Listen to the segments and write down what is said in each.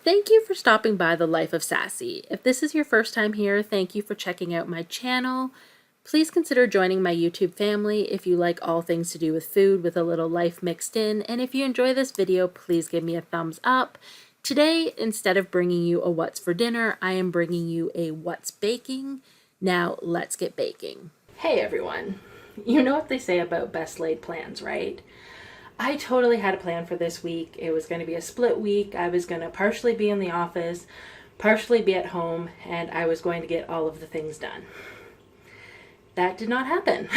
Thank you for stopping by the Life of Sassy. If this is your first time here, thank you for checking out my channel. Please consider joining my YouTube family if you like all things to do with food with a little life mixed in. And if you enjoy this video, please give me a thumbs up. Today, instead of bringing you a what's for dinner, I am bringing you a what's baking. Now, let's get baking. Hey everyone. You know what they say about best laid plans, right? I totally had a plan for this week. It was going to be a split week. I was going to partially be in the office, partially be at home, and I was going to get all of the things done. That did not happen.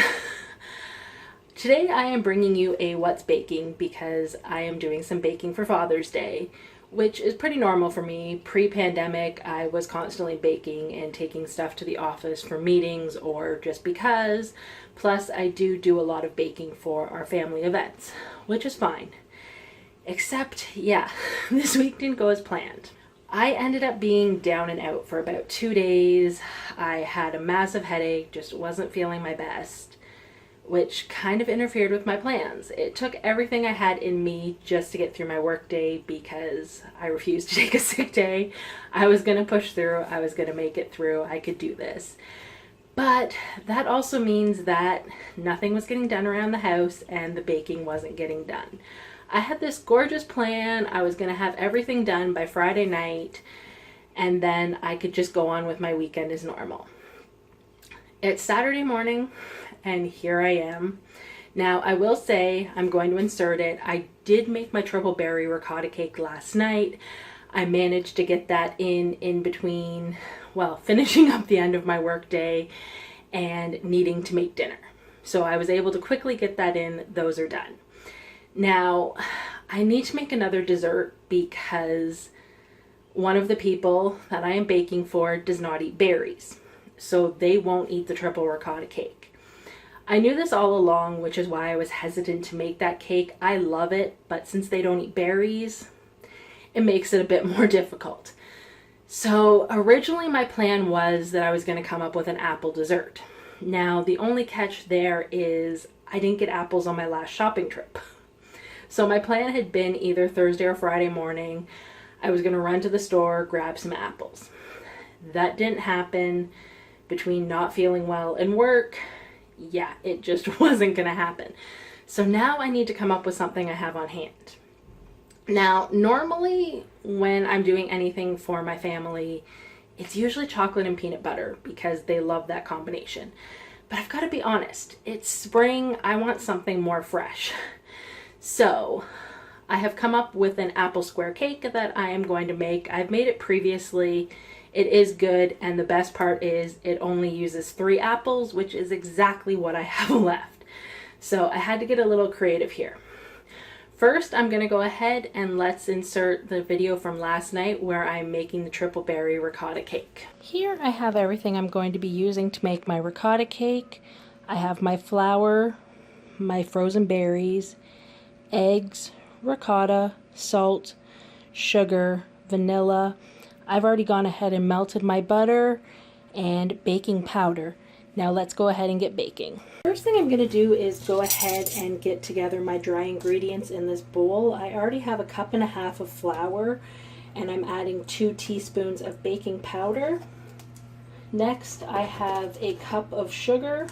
Today I am bringing you a what's baking because I am doing some baking for Father's Day, which is pretty normal for me. Pre-pandemic, I was constantly baking and taking stuff to the office for meetings or just because. Plus, I do a lot of baking for our family events, which is fine. Except, yeah, this week didn't go as planned. I ended up being down and out for about 2 days. I had a massive headache, just wasn't feeling my best, which kind of interfered with my plans. It took everything I had in me just to get through my work day because I refused to take a sick day. I was going to push through. I was going to make it through. I could do this. But that also means that nothing was getting done around the house and the baking wasn't getting done. I had this gorgeous plan. I was going to have everything done by Friday night, and then I could just go on with my weekend as normal. It's Saturday morning, and here I am. Now, I will say, I'm going to insert it. I did make my triple berry ricotta cake last night. I managed to get that in between, well, finishing up the end of my work day and needing to make dinner. So I was able to quickly get that in. Those are done. Now, I need to make another dessert because one of the people that I am baking for does not eat berries. So they won't eat the triple ricotta cake. I knew this all along, which is why I was hesitant to make that cake. I love it, but since they don't eat berries, it makes it a bit more difficult. So originally my plan was that I was going to come up with an apple dessert. Now the only catch there is I didn't get apples on my last shopping trip. So my plan had been either Thursday or Friday morning. I was going to run to the store, grab some apples. That didn't happen. Between not feeling well and work, yeah, it just wasn't going to happen. So now I need to come up with something I have on hand. Now, normally when I'm doing anything for my family, it's usually chocolate and peanut butter because they love that combination. But I've got to be honest, it's spring, I want something more fresh. So I have come up with an apple square cake that I am going to make. I've made it previously. It is good, and the best part is it only uses 3 apples, which is exactly what I have left. So I had to get a little creative here. First, I'm going to go ahead and let's insert the video from last night where I'm making the triple berry ricotta cake. Here I have everything I'm going to be using to make my ricotta cake. I have my flour, my frozen berries, eggs, ricotta, salt, sugar, vanilla. I've already gone ahead and melted my butter and baking powder. Now let's go ahead and get baking. First thing I'm going to do is go ahead and get together my dry ingredients in this bowl. I already have 1.5 cups of flour and I'm adding 2 teaspoons of baking powder. Next I have 1 cup of sugar.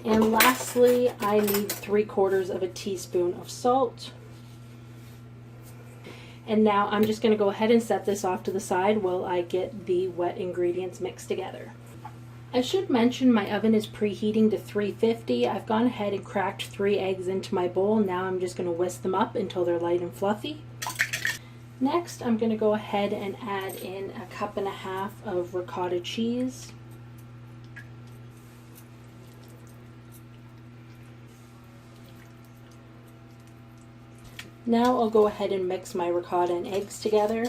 And lastly I need 3/4 teaspoon of salt. And now I'm just going to go ahead and set this off to the side while I get the wet ingredients mixed together. I should mention my oven is preheating to 350. I've gone ahead and cracked 3 eggs into my bowl. Now I'm just going to whisk them up until they're light and fluffy. Next, I'm going to go ahead and add in 1.5 cups of ricotta cheese. Now I'll go ahead and mix my ricotta and eggs together.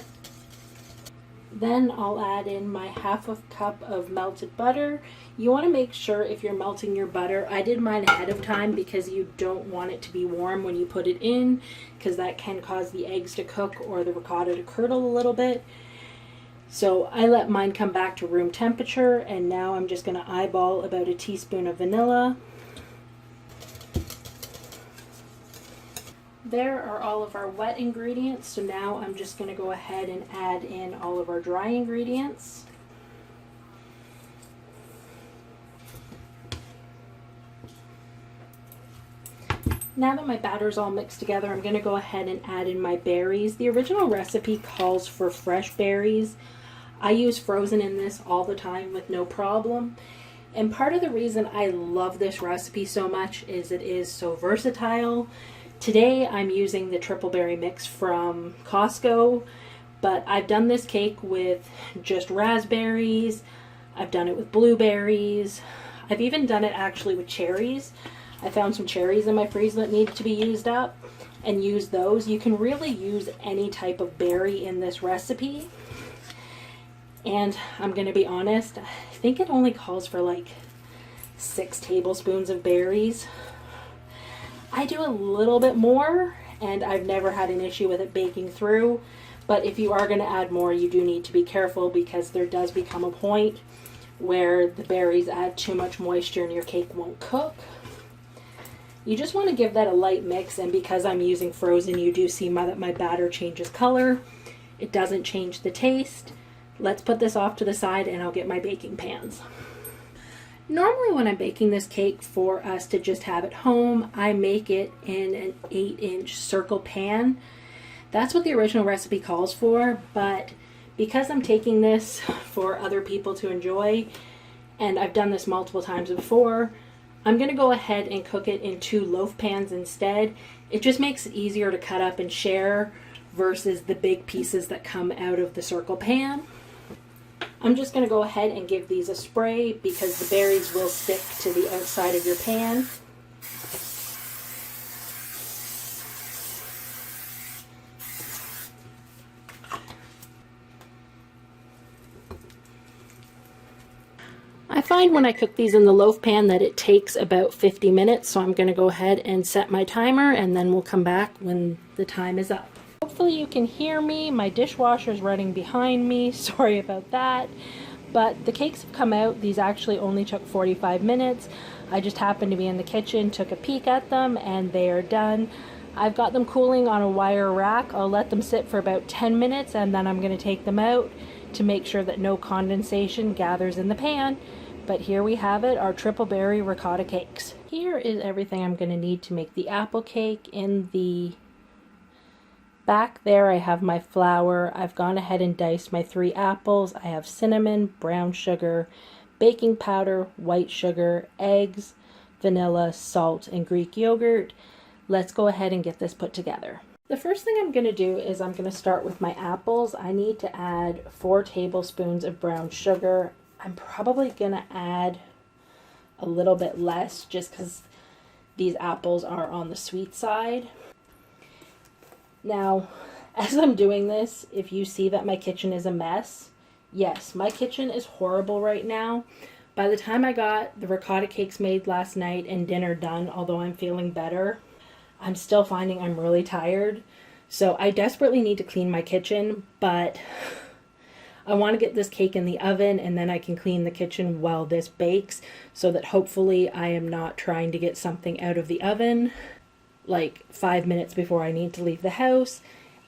Then I'll add in my 1/2 cup of melted butter. You want to make sure if you're melting your butter, I did mine ahead of time because you don't want it to be warm when you put it in, because that can cause the eggs to cook or the ricotta to curdle a little bit. So I let mine come back to room temperature, and now I'm just going to eyeball about 1 teaspoon of vanilla. There are all of our wet ingredients, so now I'm just going to go ahead and add in all of our dry ingredients. Now that my batter's all mixed together, I'm going to go ahead and add in my berries. The original recipe calls for fresh berries. I use frozen in this all the time with no problem. And part of the reason I love this recipe so much is it is so versatile. Today I'm using the triple berry mix from Costco, but I've done this cake with just raspberries. I've done it with blueberries. I've even done it actually with cherries. I found some cherries in my freezer that needed to be used up and use those. You can really use any type of berry in this recipe. And I'm going to be honest, I think it only calls for like 6 tablespoons of berries. I do a little bit more and I've never had an issue with it baking through. But if you are going to add more, you do need to be careful because there does become a point where the berries add too much moisture and your cake won't cook. You just want to give that a light mix, and because I'm using frozen, you do see that my batter changes color. It doesn't change the taste. Let's put this off to the side and I'll get my baking pans. Normally when I'm baking this cake for us to just have at home, I make it in an 8-inch circle pan. That's what the original recipe calls for, but because I'm taking this for other people to enjoy, and I've done this multiple times before, I'm going to go ahead and cook it in 2 loaf pans instead. It just makes it easier to cut up and share versus the big pieces that come out of the circle pan. I'm just going to go ahead and give these a spray because the berries will stick to the outside of your pan. I find when I cook these in the loaf pan that it takes about 50 minutes, so I'm going to go ahead and set my timer and then we'll come back when the time is up. Hopefully you can hear me. My dishwasher is running behind me. Sorry about that. But the cakes have come out. These actually only took 45 minutes. I just happened to be in the kitchen, took a peek at them, and they are done. I've got them cooling on a wire rack. I'll let them sit for about 10 minutes and then I'm going to take them out to make sure that no condensation gathers in the pan. But here we have it, our triple berry ricotta cakes. Here is everything I'm going to need to make the apple cake. In the back there I have my flour. I've gone ahead and diced my 3 apples. I have cinnamon, brown sugar, baking powder, white sugar, eggs, vanilla, salt, and Greek yogurt. Let's go ahead and get this put together. The first thing I'm going to do is I'm going to start with my apples. I need to add 4 tablespoons of brown sugar. I'm probably going to add a little bit less just because these apples are on the sweet side. Now, as I'm doing this, if you see that my kitchen is a mess, yes, my kitchen is horrible right now. By the time I got the ricotta cakes made last night and dinner done, although I'm feeling better, I'm still finding I'm really tired. So I desperately need to clean my kitchen, but I want to get this cake in the oven and then I can clean the kitchen while this bakes so that hopefully I am not trying to get something out of the oven like 5 minutes before I need to leave the house.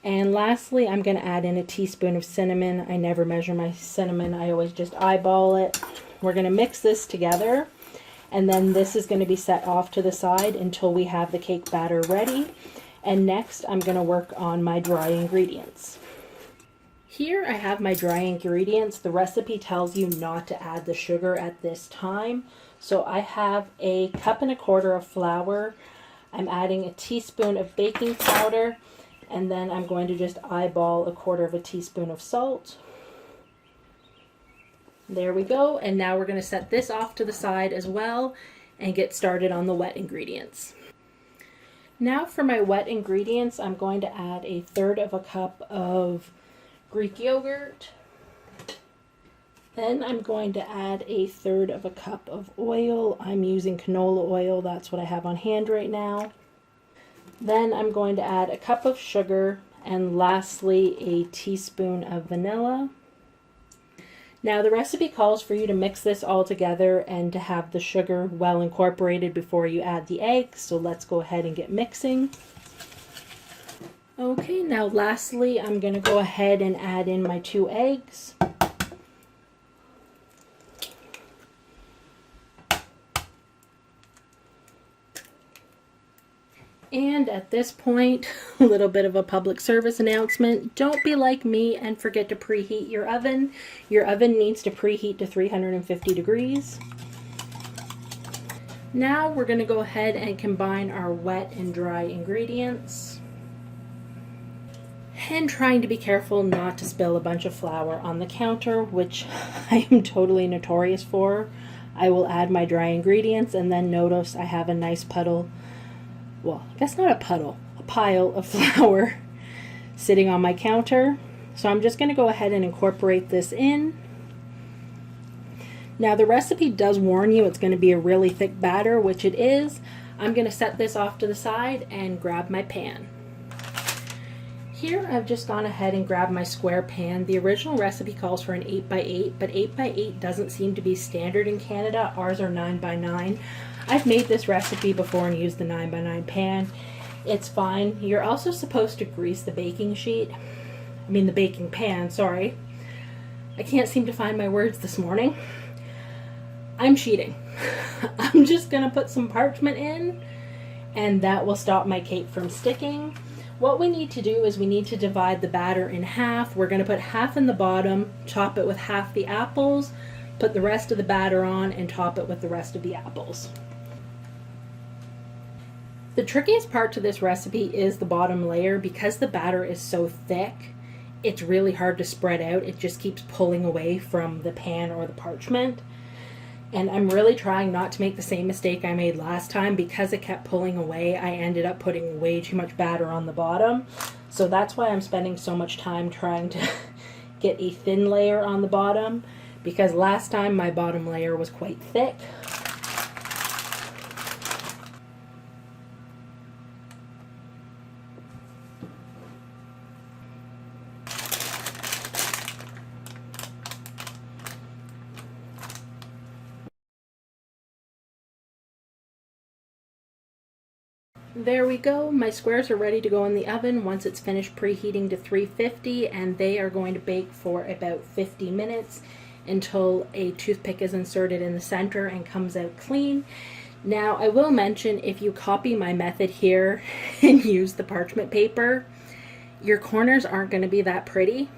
And lastly, I'm going to add in a teaspoon of cinnamon. I never measure my cinnamon. I always just eyeball it. We're going to mix this together and then this is going to be set off to the side until we have the cake batter ready. And next I'm going to work on my dry ingredients. Here I have my dry ingredients. The recipe tells you not to add the sugar at this time. So I have a 1.25 cups of flour. I'm adding a teaspoon of baking powder, and then I'm going to just eyeball 1/4 teaspoon of salt. There we go. And now we're going to set this off to the side as well and get started on the wet ingredients. Now for my wet ingredients, I'm going to add 1/3 cup of Greek yogurt. Then I'm going to add 1/3 cup of oil. I'm using canola oil. That's what I have on hand right now. Then I'm going to add 1 cup of sugar, and lastly 1 teaspoon of vanilla. Now the recipe calls for you to mix this all together and to have the sugar well incorporated before you add the eggs. So let's go ahead and get mixing. Okay, now lastly, I'm going to go ahead and add in my 2 eggs. And at this point, a little bit of a public service announcement. Don't be like me and forget to preheat your oven. Your oven needs to preheat to 350 degrees. Now we're going to go ahead and combine our wet and dry ingredients. And trying to be careful not to spill a bunch of flour on the counter, which I am totally notorious for. I will add my dry ingredients and then notice I have a nice puddle, well, I guess not a puddle, a pile of flour sitting on my counter. So I'm just going to go ahead and incorporate this in. Now the recipe does warn you it's going to be a really thick batter, which it is. I'm going to set this off to the side and grab my pan. Here I've just gone ahead and grabbed my square pan. The original recipe calls for an 8x8, but 8x8 doesn't seem to be standard in Canada. Ours are 9x9. I've made this recipe before and used the 9x9 pan. It's fine. You're also supposed to grease the baking sheet. The baking pan, sorry. I can't seem to find my words this morning. I'm cheating. I'm just gonna put some parchment in and that will stop my cake from sticking. What we need to do is we need to divide the batter in half. We're going to put half in the bottom, top it with half the apples, put the rest of the batter on, and top it with the rest of the apples. The trickiest part to this recipe is the bottom layer. Because the batter is so thick, it's really hard to spread out. It just keeps pulling away from the pan or the parchment. And I'm really trying not to make the same mistake I made last time. Because it kept pulling away, I ended up putting way too much batter on the bottom. So that's why I'm spending so much time trying to get a thin layer on the bottom, because last time my bottom layer was quite thick. There we go. My squares are ready to go in the oven once it's finished preheating to 350, and they are going to bake for about 50 minutes until a toothpick is inserted in the center and comes out clean. Now I will mention, if you copy my method here and use the parchment paper, your corners aren't going to be that pretty.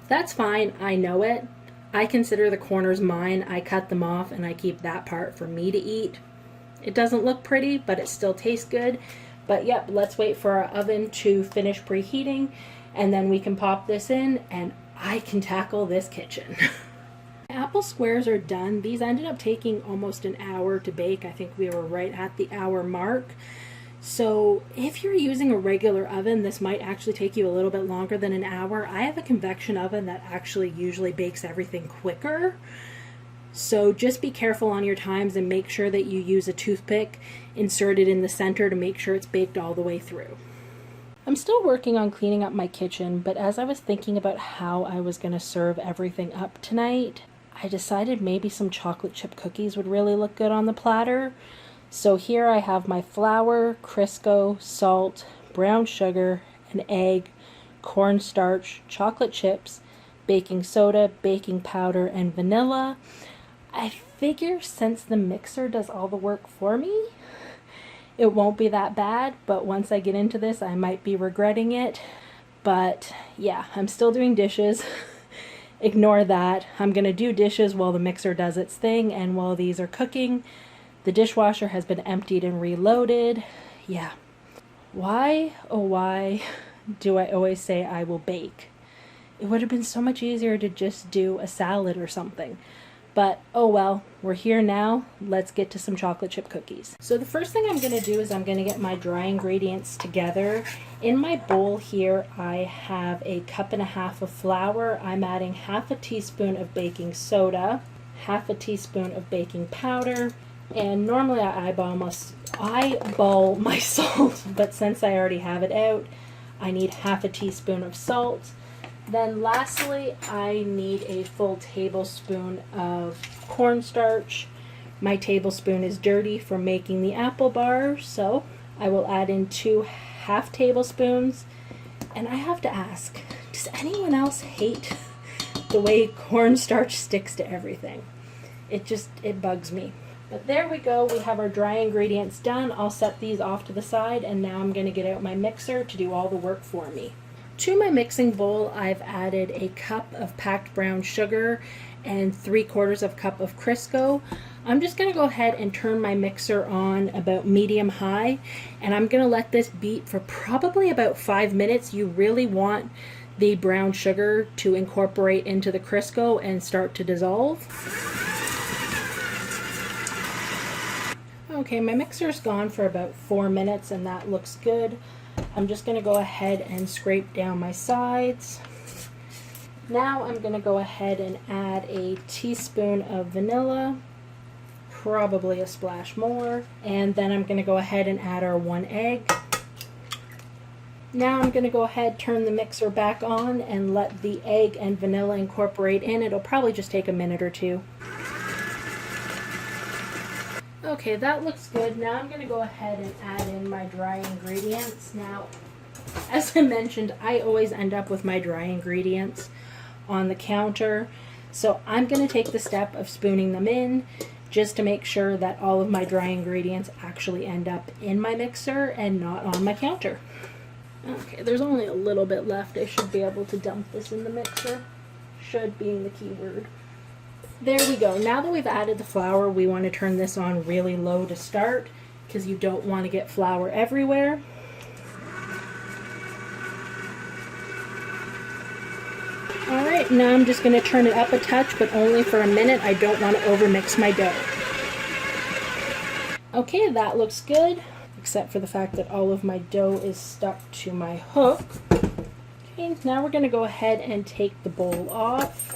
That's fine, I know it. I consider the corners mine. I cut them off and I keep that part for me to eat. It doesn't look pretty, but it still tastes good. But yep, let's wait for our oven to finish preheating, and then we can pop this in and I can tackle this kitchen. Apple squares are done. These ended up taking almost an hour to bake. I think we were right at the hour mark. So if you're using a regular oven, this might actually take you a little bit longer than an hour. I have a convection oven that actually usually bakes everything quicker. So just be careful on your times and make sure that you use a toothpick inserted in the center to make sure it's baked all the way through. I'm still working on cleaning up my kitchen, but as I was thinking about how I was going to serve everything up tonight, I decided maybe some chocolate chip cookies would really look good on the platter. So here I have my flour, Crisco, salt, brown sugar, an egg, cornstarch, chocolate chips, baking soda, baking powder, and vanilla. I figure since the mixer does all the work for me, it won't be that bad, but once I get into this, I might be regretting it. But yeah, I'm still doing dishes. Ignore that. I'm gonna do dishes while the mixer does its thing, and while these are cooking, the dishwasher has been emptied and reloaded. Yeah. Why, oh why, do I always say I will bake? It would have been so much easier to just do a salad or something. But oh well, we're here now. Let's get to some chocolate chip cookies. So the first thing I'm going to do is I'm going to get my dry ingredients together. In my bowl here, I have a 1.5 cups of flour. I'm adding 1/2 teaspoon of baking soda, 1/2 teaspoon of baking powder, and normally I eyeball my salt, but since I already have it out, I need 1/2 teaspoon of salt. Then lastly, I need a full tablespoon of cornstarch. My tablespoon is dirty from making the apple bar, so I will add in 2 half tablespoons. And I have to ask, does anyone else hate the way cornstarch sticks to everything? It bugs me. But there we go, we have our dry ingredients done. I'll set these off to the side, and now I'm going to get out my mixer to do all the work for me. To my mixing bowl, I've added a cup of packed brown sugar and 3/4 cup of Crisco. I'm just going to go ahead and turn my mixer on about medium high, and I'm going to let this beat for probably about 5 minutes. You really want the brown sugar to incorporate into the Crisco and start to dissolve. Okay, my mixer's gone for about 4 minutes and that looks good. I'm just going to go ahead and scrape down my sides. Now I'm going to go ahead and add a teaspoon of vanilla, probably a splash more, and then I'm going to go ahead and add our 1 egg. Now I'm going to go ahead, turn the mixer back on, and let the egg and vanilla incorporate in. It'll probably just take a minute or two. Okay, that looks good. Now I'm going to go ahead and add in my dry ingredients. Now, as I mentioned, I always end up with my dry ingredients on the counter. So I'm going to take the step of spooning them in just to make sure that all of my dry ingredients actually end up in my mixer and not on my counter. Okay, there's only a little bit left. I should be able to dump this in the mixer. Should being the key word. There we go. Now that we've added the flour, we want to turn this on really low to start because you don't want to get flour everywhere. Alright, now I'm just going to turn it up a touch, but only for a minute. I don't want to overmix my dough. Okay, that looks good, except for the fact that all of my dough is stuck to my hook. Okay, now we're going to go ahead and take the bowl off.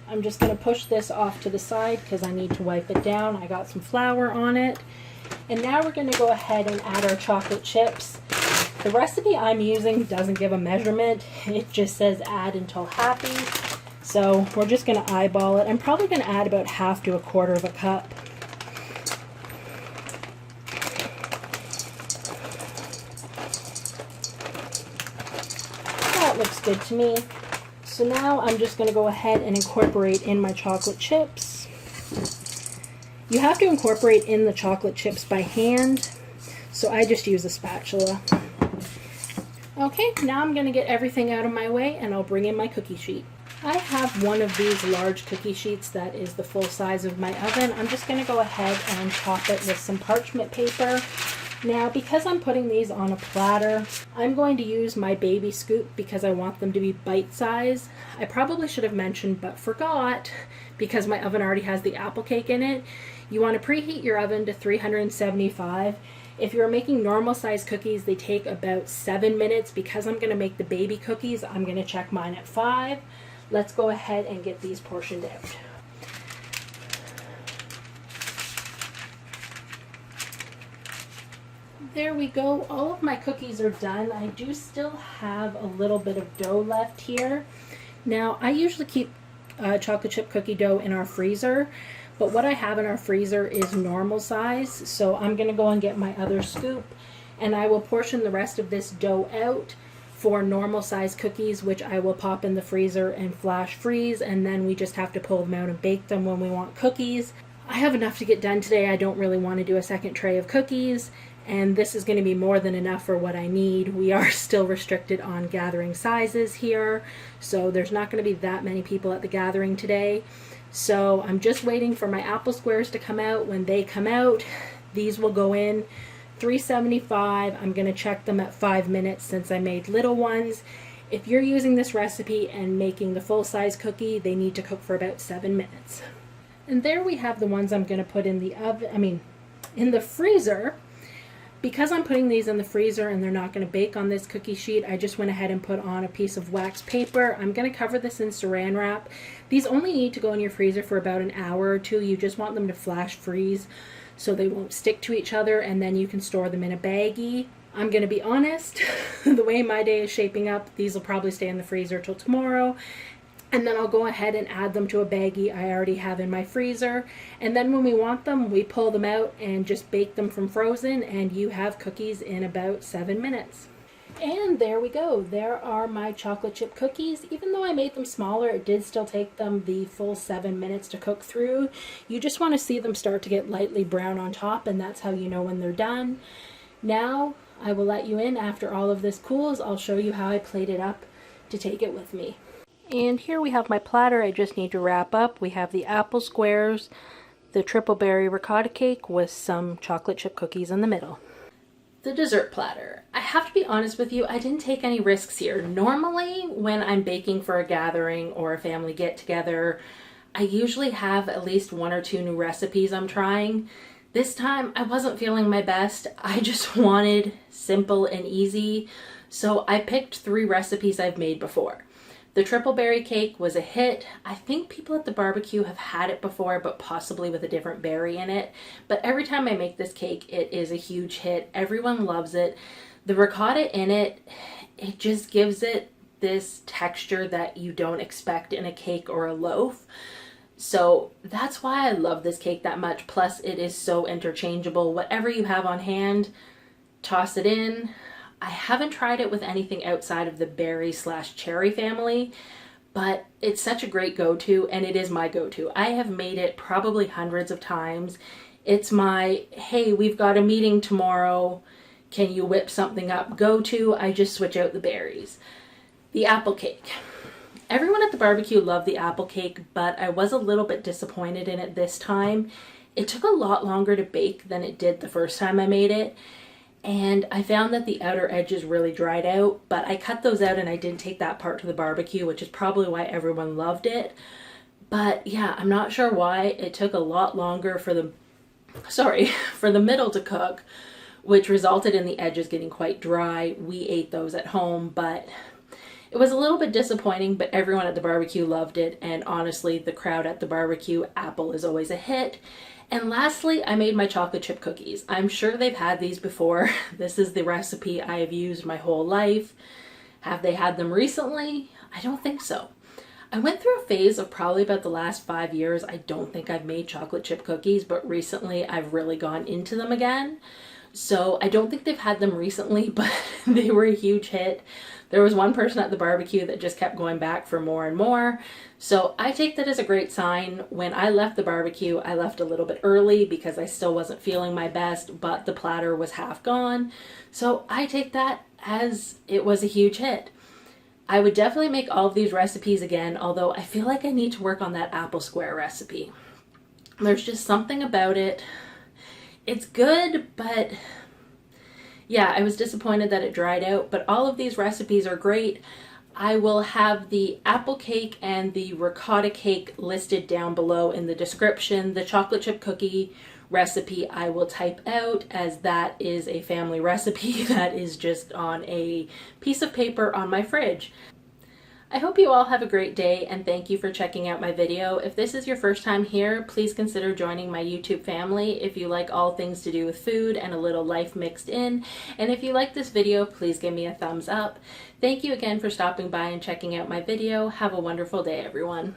I'm just going to push this off to the side because I need to wipe it down. I got some flour on it. And now we're going to go ahead and add our chocolate chips. The recipe I'm using doesn't give a measurement. It just says add until happy. So we're just going to eyeball it. I'm probably going to add about 1/2 to 1/4 cup. That looks good to me. So now I'm just going to go ahead and incorporate in my chocolate chips. You have to incorporate in the chocolate chips by hand, so I just use a spatula. Okay, now I'm going to get everything out of my way and I'll bring in my cookie sheet. I have one of these large cookie sheets that is the full size of my oven. I'm just going to go ahead and top it with some parchment paper. Now, because I'm putting these on a platter, I'm going to use my baby scoop because I want them to be bite-sized. I probably should have mentioned, but forgot, because my oven already has the apple cake in it. You want to preheat your oven to 375. If you're making normal size cookies, they take about 7 minutes. Because I'm going to make the baby cookies, I'm going to check mine at 5. Let's go ahead and get these portioned out. There we go. All of my cookies are done. I do still have a little bit of dough left here. Now, I usually keep chocolate chip cookie dough in our freezer, but what I have in our freezer is normal size, so I'm going to go and get my other scoop, and I will portion the rest of this dough out for normal size cookies, which I will pop in the freezer and flash freeze, and then we just have to pull them out and bake them when we want cookies. I have enough to get done today. I don't really want to do a second tray of cookies, and this is going to be more than enough for what I need. We are still restricted on gathering sizes here, so there's not going to be that many people at the gathering today. So I'm just waiting for my apple squares to come out. When they come out, these will go in 375. I'm going to check them at 5 minutes since I made little ones. If you're using this recipe and making the full-size cookie, they need to cook for about 7 minutes. And there we have the ones I'm going to put in the oven, in the freezer. Because I'm putting these in the freezer and they're not going to bake on this cookie sheet, I just went ahead and put on a piece of wax paper. I'm going to cover this in saran wrap. These only need to go in your freezer for about an hour or two. You just want them to flash freeze so they won't stick to each other, and then you can store them in a baggie. I'm going to be honest, the way my day is shaping up, these will probably stay in the freezer till tomorrow. And then I'll go ahead and add them to a baggie I already have in my freezer. And then when we want them, we pull them out and just bake them from frozen, and you have cookies in about 7 minutes. And there we go. There are my chocolate chip cookies. Even though I made them smaller, it did still take them the full 7 minutes to cook through. You just want to see them start to get lightly brown on top, and that's how you know when they're done. Now, I will let you in after all of this cools. I'll show you how I plate it up to take it with me. And here we have my platter. I just need to wrap up. We have the apple squares, the triple berry ricotta cake with some chocolate chip cookies in the middle. The dessert platter. I have to be honest with you, I didn't take any risks here. Normally, when I'm baking for a gathering or a family get-together, I usually have at least 1 or 2 new recipes I'm trying. This time, I wasn't feeling my best. I just wanted simple and easy, so I picked 3 recipes I've made before. The triple berry cake was a hit. I think people at the barbecue have had it before, but possibly with a different berry in it. But every time I make this cake, it is a huge hit. Everyone loves it. The ricotta in it, it just gives it this texture that you don't expect in a cake or a loaf. So that's why I love this cake that much. Plus, it is so interchangeable. Whatever you have on hand, toss it in. I haven't tried it with anything outside of the berry/cherry family, but it's such a great go-to, and it is my go-to. I have made it probably hundreds of times. It's my, hey, we've got a meeting tomorrow, can you whip something up go-to? I just switch out the berries. The apple cake. Everyone at the barbecue loved the apple cake, but I was a little bit disappointed in it this time. It took a lot longer to bake than it did the first time I made it. And I found that the outer edges really dried out, but I cut those out and I didn't take that part to the barbecue, which is probably why everyone loved it. But yeah, I'm not sure why it took a lot longer for the middle to cook, which resulted in the edges getting quite dry. We ate those at home, but it was a little bit disappointing, but everyone at the barbecue loved it. And honestly, the crowd at the barbecue, apple is always a hit. And lastly, I made my chocolate chip cookies. I'm sure they've had these before. This is the recipe I have used my whole life. Have they had them recently? I don't think so. I went through a phase of probably about the last 5 years. I don't think I've made chocolate chip cookies, but recently I've really gone into them again. So I don't think they've had them recently, but they were a huge hit. There was one person at the barbecue that just kept going back for more and more. So I take that as a great sign. When I left the barbecue, I left a little bit early because I still wasn't feeling my best, but the platter was half gone. So I take that as it was a huge hit. I would definitely make all of these recipes again, although I feel like I need to work on that apple square recipe. There's just something about it. It's good, but yeah, I was disappointed that it dried out, but all of these recipes are great. I will have the apple cake and the ricotta cake listed down below in the description. The chocolate chip cookie recipe I will type out, as that is a family recipe that is just on a piece of paper on my fridge. I hope you all have a great day, and thank you for checking out my video. If this is your first time here, please consider joining my YouTube family if you like all things to do with food and a little life mixed in. And if you like this video, please give me a thumbs up. Thank you again for stopping by and checking out my video. Have a wonderful day, everyone.